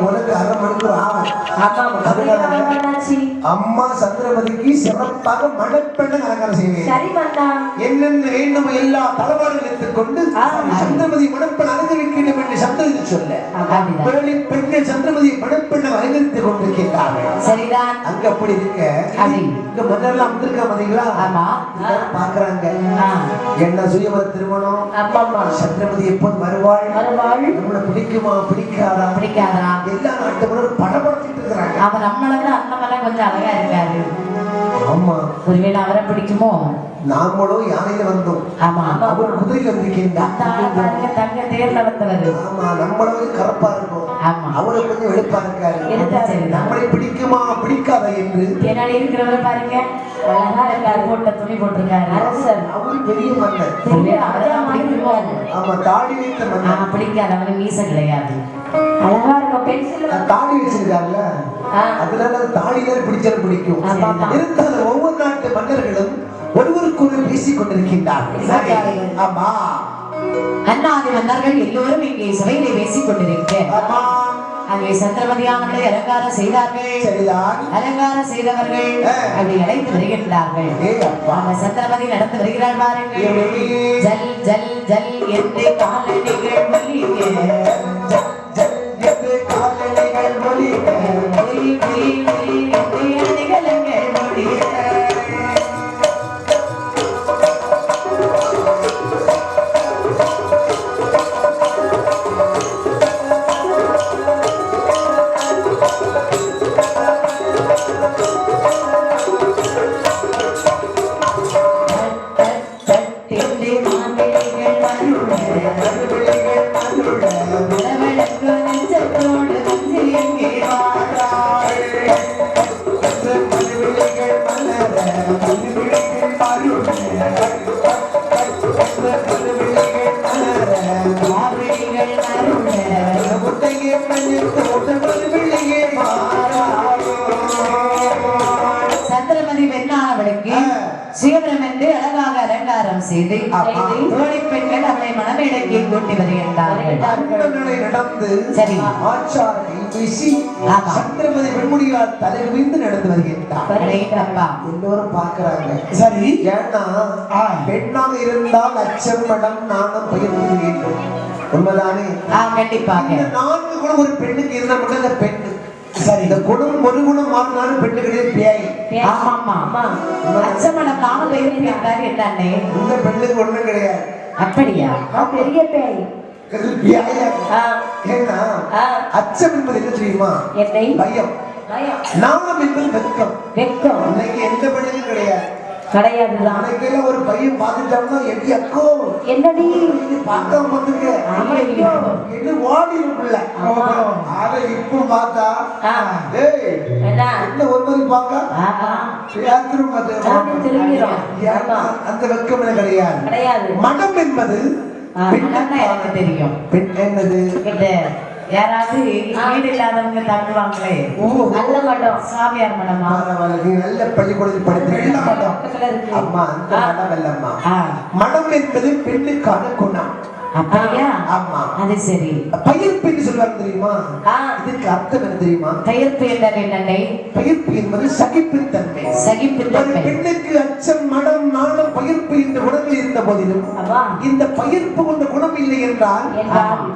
உனக்கு அரை மணிக்கூர் ஆகும். அம்மா சந்திரமதிக்கு சிறப்பாக மணப்பெண்ணை அலங்காரம் செய்வேன். என்னென்ன வேண்டும் எல்லா தளவாடுகள் எடுத்துக் கொண்டு சந்திரமதி மணப்பெண் அலங்கரிக்க வேண்டும் என்று சந்திரன் சொல்ல பெண்கள் சந்திரமதி மணப்பெண்ணை அலங்கரித்துக் கொண்டிருக்கிறார்கள். சரிதான். அங்க அப்படி இருக்க இங்க மன்னர்லாம் வந்திருக்க மதிங்களா பாக்குறாங்க. என்ன சுயவர திருமணம் சந்திரமதி எப்போது வருவாள் நம்மளை பிடிக்குமா பிடிக்காதா எல்லா நாட்டு மன்னர் படப்படுத்திட்டு இருக்கிறாங்க. அவர் நம்மளோட அண்ணமெல்லாம் கொஞ்சம் அழகா இருக்காரு. ஆமா, ஒருவேளை அவரை பிடிக்குமோ? நாமளும் யானையில வந்தோம். ஆமா, அவர் குதிரையில வந்திருக்கீங்க. தங்க தேர்ல வந்தவர். ஆமா, நம்மளும் கரப்பா இருக்கும். ஆமா, அவரு கொஞ்சம் வெளுப்பா இருக்காரு. நம்மளை பிடிக்குமா பிடிக்காத என்று பின்னாடி இருக்கிறவரை பாருங்க, அழகா இருக்காரு. போட்ட துணி போட்டிருக்காரு. அரசர் அவரு பெரிய மன்னர். அவரெல்லாம் பிடிக்குமோ? ஆமா, தாடி வைத்த மன்னர். பிடிக்காது, அவரு மீச கிடையாது. அழகா இருக்கும். பென்சில் தாடி வச்சிருக்காருல்ல, அதனால தாடியில பிடிச்சது பிடிக்கும். இருந்தாலும் ஒவ்வொரு நாட்டு மன்னர்களும் ஒருவருக்குள்ள பேசிக் கொண்டிருக்கின்றார்கள். ஆமா, அண்ணாதி மன்னர்கள் எல்லோரும் இங்கே சபையிலே பேசிக் கொண்டிருக்க அங்கே சந்திரமதியானவர்களை அலங்காரம் செய்தார்கள். அலங்காரம் செய்தவர்கள் அப்படி அழைத்து வருகின்றார்கள். சந்திரமதி நடந்து வருகிறாள் பாருங்கள். ஜல் ஜல் ஜல் என்று காலணிகள் சந்திரமதி பெண்ணானவளுக்கு சிவபுரம் என்று அழகாக அலங்காரம் செய்து தோழி பெண்கள் அவளை மணமேடைக்கு கூட்டி வருகின்றார்கள். சரி, சந்திரமதி பெண்முடியால் தலைவிந்து நடந்து வருகின்றார். எல்லோரும் பார்க்கிறாங்க. சரி, ஏன்னா பெண்ணாக இருந்தால் அச்சம் படம் நானும் பயிர்ந்து வேண்டும். உண்மைதானே? கண்டிப்பாக. நான்கு குணம் ஒரு பெண்ணுக்கு இருந்தால் மட்டும் அந்த பெண்ணு. சரி, இந்த குணம் ஒரு குணம் மாறினாலும் பெண்ணுகளே பேய். அச்சமடம் நாம பயிர்ந்தாரு என்னே இந்த பெண்ணுக்கு ஒண்ணும் கிடையாது. அப்படியா? பெரிய பேய். ஏன்னா அச்சம் என்பது என்ன தெரியுமா? பயம். நாணம் என்பது வெட்கம். வெட்கம் இன்னைக்கு எந்த பெண்ணுக்கும் கிடையாது. கிடையாது. ஒரு பையன் பார்த்துட்டோம்னா எப்படி அக்கோ என்னடி பார்க்காம வந்துருக்க என்ன ஓடிடும்ல. அதை இப்போ பார்த்தா என்ன ஒரு மாதிரி பார்க்க அந்த வெட்கம் கிடையாது. மனம் என்பது தெரியும். பெண் என்னது? யாராவது வீடு இல்லாதவங்க தங்குவாங்களே, நல்ல மடம், சாமியார் மடமா? நல்ல பள்ளிக்கூடத்தில் படித்த அம்மா, அந்த மடம் இல்லம்மா. மடம் என்பது பெண்ணுக்கான குணம். அப்படியா? ஆமா, அது சரி. பயிர்ப்பு என்று சொல்வாங்க தெரியுமா? இதுக்கு அர்த்தம் என்ன தெரியுமா? பயிர்ப்பு என்னை? பயிர்ப்பு என்பது சகிப்பின் தன்மை. சகிப்பின் தன்மை. பெண்ணுக்கு அச்சம், மடம், நாணம், பயிர்ப்பு இந்த குணங்கள் இருந்த போதிலும் இந்த பயிர்ப்பு கொண்ட குணம் இல்லை என்றால்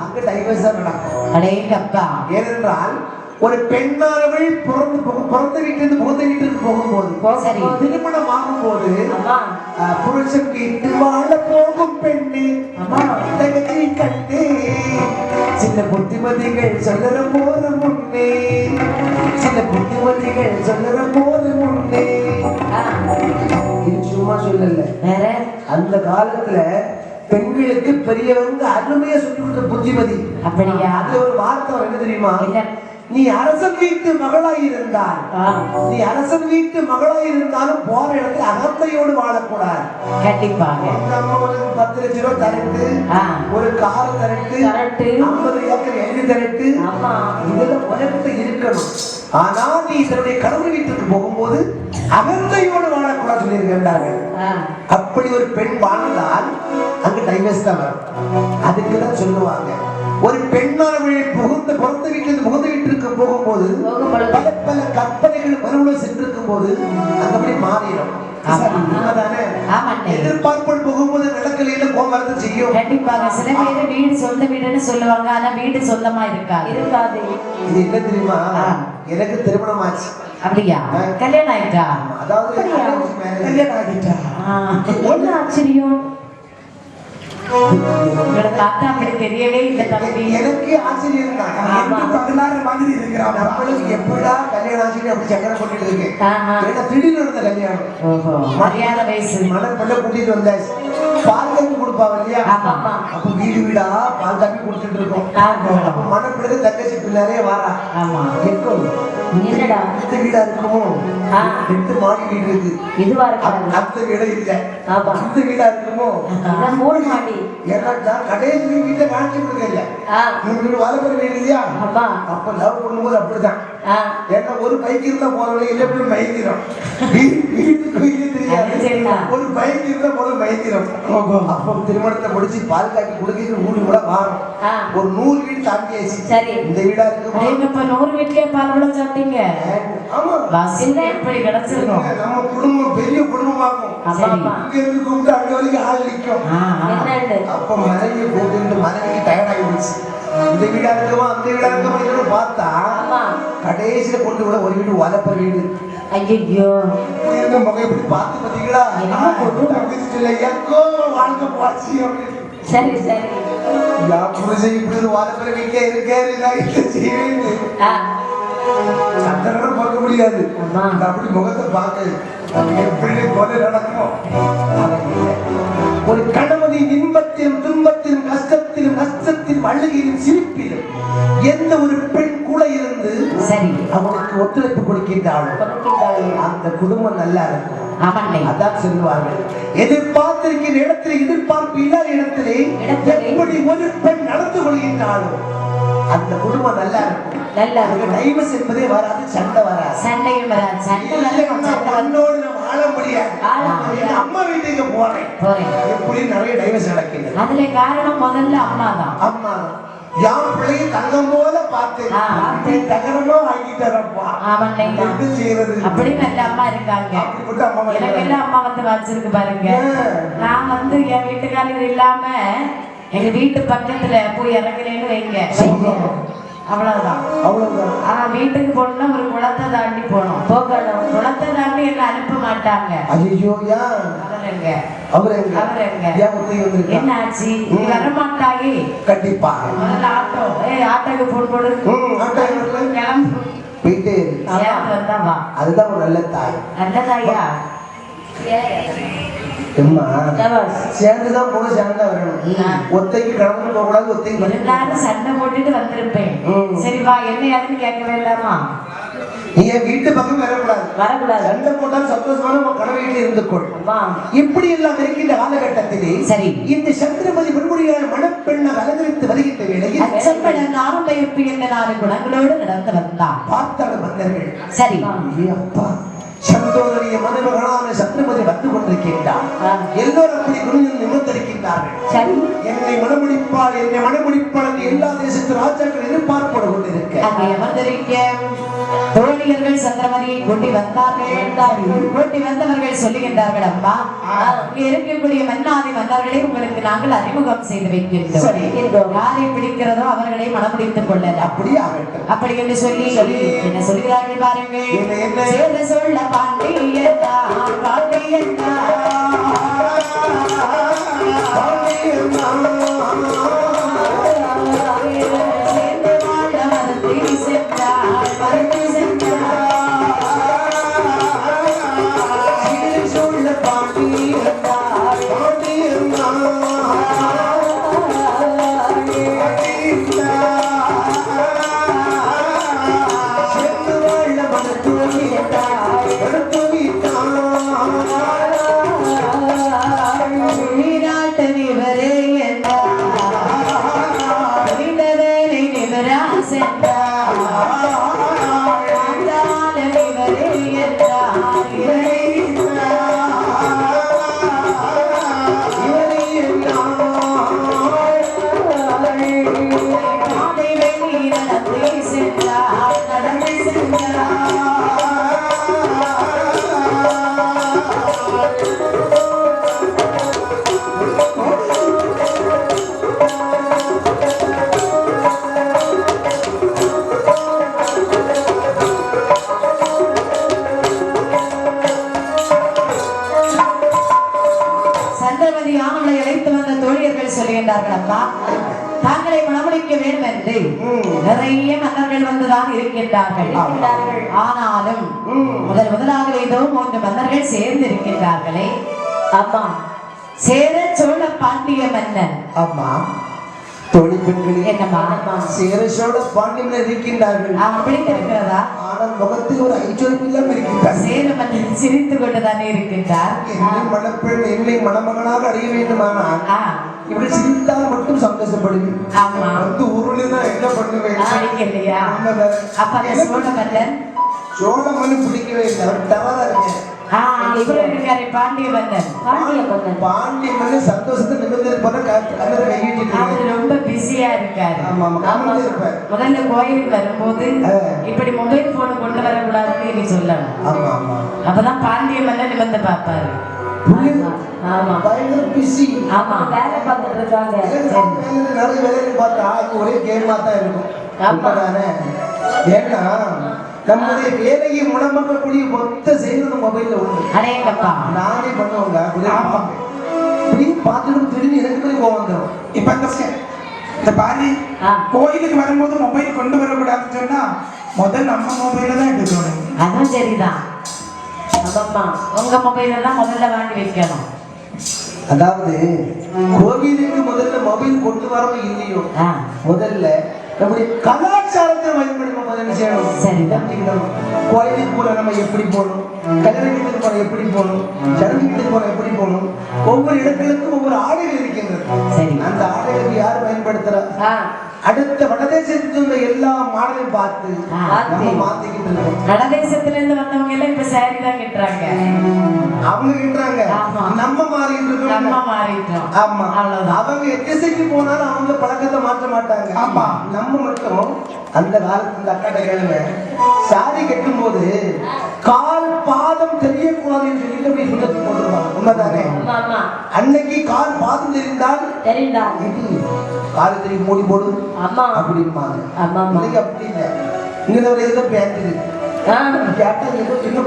அங்க டைவர்ஸா நடக்கும். ஏனென்றால் ஒரு பெண்ணானவள் பிறந்த வீட்டிலிருந்து புகுந்த வீட்டிற்கு போகும்போது திருமணம் ஆகும் போது புருஷன் வீட்டு வாழ போகும் பெண்ணு கண்டு சில புத்திமதிகள் சொல்லுற போது முன்னே, சில புத்திமதிகள் சொல்லுற போது முன்னே. சும்மா சொல்லல, அந்த காலத்துல பெண்களுக்கு பெரியவங்க அருமையா சொல்லி கொடுத்த புத்திமதி. அப்படியா? அது ஒரு வார்த்தை என்ன தெரியுமா? நீ அரசன் வீட்டு மகளாய் இருந்தால், நீ அரசன் வீட்டு மகளாய் இருந்தாலும் போற இடத்துல அகத்தையோடு வாழக்கூடாது. கண்டிப்பாக. 10 லட்சம் ரூபாய் தரட்டு, ஒரு கார் தரட்டு, 50 ஏக்கர் எழுதி தரட்டு, இதுல உலகத்தை இருக்கணும். ஆனா நீ இதனுடைய கடவுள் வீட்டுக்கு போகும்போது அகந்தையோடு வாழக்கூடாது சொல்லியிருக்கின்றார்கள். அப்படி ஒரு பெண் வாழ்ந்தால் அங்கு டைவர்ஸ் தான் வரும். அதுக்குதான் சொல்லுவாங்க ஒரு பெண்ணானவளை புகுந்த பிறந்த வீட்டிலிருந்து புகுந்த வீட்டிற்கு போகும்போது பல பல கற்பனைகள் மனவுல சென்றிருக்கும் போது அங்கபடி மாறிடும். எதிர்பார்ப்புகள் போகும்போது நடக்கலையில கோபம் செய்யும். கண்டிப்பாக சில பேர் வீடு சொந்த வீடுன்னு சொல்லுவாங்க, ஆனா வீடு சொந்தமா இருக்காது. இது என்ன தெரியுமா, எனக்கு திருமணம் ஆச்சு. அப்படியா? கல்யாணம் ஆயிட்டா? அதாவது கல்யாணம் ஆகிட்டா. என்ன ஆச்சரியம், தாத்தா அப்படி தெரியவே இல்லை தம்பி. எனக்கு ஆச்சரியம் தான். 16 மாதிரி இருக்கிறான். நம்மளுக்கு எப்படா கல்யாணம் ஆச்சு அப்படி சக்கரை போட்டுட்டு இருக்கேன். திடீர்னு நடந்த கல்யாணம். மரியாதை வயசு மணப்பெண்ண கூட்டிட்டு வந்தாச்சு. பால் காப்பி கொடுப்பாங்க இல்லையா, அப்ப வீடு வீடா பால் காப்பி கொடுத்துட்டு இருக்கோம். அப்ப மணப்பெண்ணு தங்கச்சி பின்னாலே வாரா. என்னடா இந்த வீடா இருக்குமோ, 8 மாடி வீடு இருக்கு. இதுவா இருக்கு, அந்த வீடு இல்ல. இந்த வீடா இருக்குமோ, 3 மாடி. ஏன்னா கடைசி வீட்டை காணிச்சு கொடுக்கல. வீடு வளர்ப்புற வீடு இல்லையா, அப்ப லவ் பண்ணும்போது அப்படிதான். ஏன்னா ஒரு பைக் இருந்தா போறவங்க இல்லை எப்படி மயக்கிறோம். வீட்டுக்கு வீடு தெரியாது, ஒரு பைக் இருந்தா போல மயக்கிறோம். அப்போ திருமணத்தை முடிச்சு பால் காக்கி கொடுக்க ஊடு கூட வாரம் ஒரு 100 வீடு தாண்டியாச்சு. சரி, இந்த வீடா இருக்கு. 100 வீட்லயே பால் கூட சாப்பிட்டீங்க. ஆமா, வாசிங்க எப்படி கிடைச்சிருக்கும். நம்ம குடும்பம் பெரிய குடும்பமாகும். இங்க இருந்து கூப்பிட்டு அங்க வரைக்கும் ஆள் நிற்கும். அப்ப மனைவியை போட்டு மனைவிக்கு டயர்ட் ஆகிடுச்சு. இந்த வீடா இருக்குமா அந்த வீடா இருக்குமா பார்த்தா கடைசியில கொண்டு விட ஒரு வீடு வளர்ப்ப வீடு. ஐயோ, முகம் எப்படி பார்த்து பாத்தீங்களா, வாழ்க்கை போச்சு. சரி சரி, புரிசை இப்படி வளர்ப்புற வீட்டுல இருக்காரு. சந்தனம் பார்க்க முடியாது, அப்படி முகத்தை பார்க்க எப்படி போல நடக்கும். ஒரு கணவனின் இன்பத்திலும் துன்பத்திலும் கஷ்டத்திலும் நஷ்டத்திலும் அழுகையிலும் சிரிப்பிலும் எந்த ஒரு பெண் கூட இருந்து சரி அவனுக்கு ஒத்துழைப்பு கொடுக்கின்றாள், அந்த குடும்பம் நல்லா இருக்கும். அதான் சொல்லுவார்கள், எதிர்பார்த்திருக்கிற இடத்திலே எதிர்பார்ப்பு இல்லாத இடத்திலே எப்படி ஒரு பெண் நடந்து கொள்கின்றாலும் அந்த குடும்பம் நல்லா இருக்கும். நல்லா இருக்கும். டைவர்ஸ் என்பதே வராது, சண்டை வராது. சண்டையும் வராது. சண்டையோடு நம்ம வாழ முடியாது. அம்மா வீட்டுக்கு போறேன் எப்படி நிறைய டைவர்ஸ் நடக்குது. அதுல காரணம் முதல்ல அம்மா தான். அம்மா தான். யார் பிள்ளையை தங்கம் போல பார்த்தேன், தகரமா ஆகிட்டாரப்பா. என்ன செய்யறது, அப்படி நல்ல அம்மா இருக்காங்க. எனக்கு எல்லாம் அம்மா வந்து வச்சிருக்கு பாருங்க. நான் வந்து என் வீட்டுக்காரர் இல்லாம எங்க வீட்டு பக்கத்துல போய் இறங்குறேன்னு வைங்க, அவ்வளவுதான் அவ்வளவுதான். ஆனா வீட்டுக்கு போனா ஒரு குளத்தை தாண்டி போனோம், போகணும். குளத்தை தாண்டி என்ன அனுப்ப மாட்டாங்க. ஐயோ, என்ன ஆச்சு, வர மாட்டாயே. கண்டிப்பா ஆட்டோ, ஆட்டோக்கு போன் போடு, கிளம்பு போயிட்டு வந்தாவா. அதுதான் ஒரு நல்ல தாய். நல்ல தாயா சேர்ந்துதான் போன சேர்ந்தா வரணும். ஒத்தைக்கு கிளம்பு போக கூடாது. ஒத்தைக்கு சண்டை போட்டுட்டு வந்திருப்பேன். சரி வா, என்ன யாருன்னு கேட்க வேண்டாமா? நீங்க வீட்டு பக்கம் வரக்கூடாது. சண்டை போட்டாலும் சந்தோஷமான கணவன் இருந்து கொள். இப்படி எல்லாம் இருக்கின்ற காலகட்டத்திலே சரி இந்த சந்திரமதி பெண்முடியான மணப்பெண்ணாக அலங்கரித்து வருகின்ற வேளையில் அச்சப்படன் ஆரம்பிப்பு என்ற 4 குணங்களோடு நடந்து வந்தான். பார்த்தாட மன்னர்கள் சரி அப்பா சந்தோதரிய மருமகனான சந்திரமதி வந்து கொண்டிருக்கின்றார். எல்லோரும் அப்படி குனிந்து நிமிர்ந்திருக்கின்றார்கள். என்னை மனமுடிப்பாள் என்று எல்லா தேசத்து ராஜாக்கள் எதிர்பார்ப்போடு கொண்டிருக்க தோழியர்கள் சந்திரமதியை கொண்டு வந்தார்கள். கொண்டு வந்தவர்கள் சொல்லுகின்றார்கள், அம்மா இருக்கக்கூடிய மன்னாதி மன்னர்களை உங்களுக்கு நாங்கள் அறிமுகம் செய்து வைக்கின்றோம். யாரை பிடிக்கிறதோ அவர்களை மனமுடித்துக் கொள்ளலாம். அப்படியே ஆகட்டும். அப்படி என்று சொல்லி என்ன சொல்கிறார்கள் பாருங்கள். சொல்ல பாண்டியதா பாண்டியதா வந்துதான் இருக்கின்றார்கள். ஆனாலும் முதலாக ஏதோ 3 மன்னர்கள் சேர்ந்து இருக்கின்றார்களே. ஆமா, சேர சோழ பாண்டிய மன்னன். ஆமா தோழி பெண்களே, என்னம்மா? சேர சோழ பாண்டியர்கள் இருக்கின்றார்கள். அப்படி இருக்கிறதா? ஆனால் முகத்தில் ஒரு ஐச்சொலிப்பு இல்லாமல் இருக்கின்றார். சேர மன்னன் சிரித்து கொண்டுதானே இருக்கின்றார். என்னை மணப்பெண் என்னை மணமகனாக அடைய வேண்டுமானால் இப்படி சிரித்தால் மட்டும் சந்தோஷப்படுவேன். ஆமா, வந்து ஊருல தான் என்ன பண்ணுவேன் இல்லையா? அப்ப அந்த சோழ மன்னன் சோழ மன்னன் பிடிக்கவே இல்லை. அவர் டவரா இருக்கேன். பாண்டிய மன்னன் பாண்டிய மன்னன் சந்தோஷத்தை நிமிர்ந்து போற கண்ணரை கையிட்டு அவர் ரொம்ப பிஸியா இருக்காரு. முதல்ல கோயிலுக்கு வரும்போது இப்படி மொபைல் போன் கொண்டு வரக்கூடாதுன்னு நீ சொல்லணும். அப்பதான் பாண்டிய மன்னன் நிமிர்ந்து பார்ப்பாரு. பயங்கர பிஸி. ஆமா, வேலை பார்த்துட்டு இருக்காங்க. நிறைய வேலையை பார்த்தா ஒரே கேமா தான் இருக்கும். ஏன்னா நம்முடைய வேலையை முடமாக்கக்கூடிய மொத்த செய்யறது மொபைல்ல உண்டு. நானே பண்ணுவாங்க பார்த்துட்டு திடீர்னு எனக்கு போய் கோவம் வந்துடும். இப்ப இந்த பாரு, கோயிலுக்கு வரும்போது மொபைல் கொண்டு வரக்கூடாதுன்னு சொன்னா முதல்ல நம்ம மொபைல தான் எடுக்கணும். அதுவும் சரிதான். உங்க மொபைல தான் முதல்ல வாங்கி வைக்கணும். அதாவது கோவிலுக்கு முதல்ல மொபைல் கொண்டு வரவும் இல்லையோ, முதல்ல நம்முடைய கலாச்சாரத்தை பயன்படுத்த முதல்ல செய்யணும். சரி, கோயிலுக்கு போல நம்ம எப்படி போகணும், கல்யாண வீட்டுக்கு போன எப்படி போகணும், சடங்கு வீட்டுக்கு போன எப்படி போகணும், ஒவ்வொரு இடங்களுக்கும் ஒவ்வொரு ஆடைகள் இருக்கின்றது. அந்த ஆடைகளுக்கு யார் பயன்படுத்துறா? அடுத்த வடதேசத்துக்கு வந்த எல்லா மாடலையும் பார்த்து நம்ம மாத்திக்கிட்டு இருக்கோம். வடதேசத்துல இருந்து வந்தவங்க எல்லாம் இப்ப சாரி தான் கட்டுறாங்க. அவங்க கட்டுறாங்க, நம்ம மாறிட்டு இருக்கோம். நம்ம மாறிட்டோம். ஆமா, அவங்க எத்திசைக்கு போனாலும் அவங்க பழக்கத்தை மாற்ற மாட்டாங்க. ஆமா, நம்ம மட்டும் அந்த காலத்துல அக்காட்ட கேளுங்க, சாரி கட்டும் போது கால் பாதம் தெரியக்கூடாது என்று சொல்லி அப்படி சுண்ணத்து போட்டுருவாங்க. உண்மைதானே? அன்னைக்கு கால் பாதம் தெரிந்தால் கால் தெரிய மூடி போடும் அப்படிம்பாங்க. அப்படி இல்லை. இங்க ஒரு ஏதோ பேண்ட் கேட்டா ஏதோ சின்ன